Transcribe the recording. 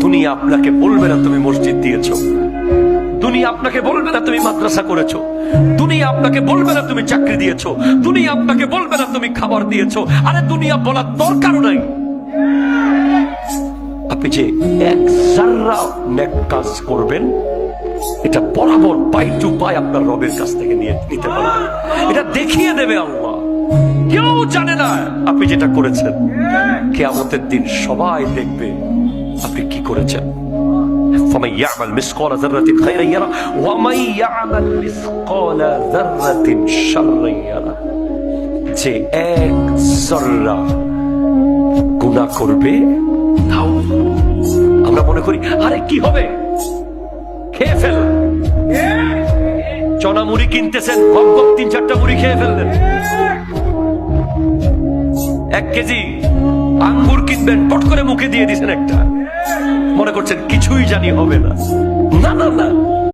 দুনিয়া আপনাকে বলবে না তুমি মসজিদ দিয়েছো, দুনিয়া আপনাকে বলবে না তুমি মাদ্রাসা করেছো, দুনিয়া আপনাকে বলবে না তুমি চাকরি দিয়েছো, দুনিয়া আপনাকে বলবে না তুমি খাবার দিয়েছো। আরে দুনিয়া বলার দরকার নাই। আপনি যে এক জাররা নেক কাজ করবেন, এটা বরাবর পাই টু পাই আপনার রবের কাছ থেকে নিতে পারবেন। এটা দেখিয়ে দেবে আল্লাহ। কেউ জানে না আপনি যেটা করেছেন। কিয়ামতের দিন সবাই দেখবে আপনি কি করেছেন। فمن يعمل مثقال ذرة خيرا يره ومن يعمل مثقال ذرة شرا يره। যে এক জররা গুনাহ করবে, আমরা মনে করি আরে কি হবে, খেয়ে ফেল। চনা মুড়ি কিনতেছেন, কম 3-4টা মুড়ি খেয়ে ফেললেন। 1 কেজি আঙ্গুর কিনবেন, পট করে মুখে দিয়ে দিয়েছেন একটা, মনে করছেন কিছুই জানি হবে না। না না না,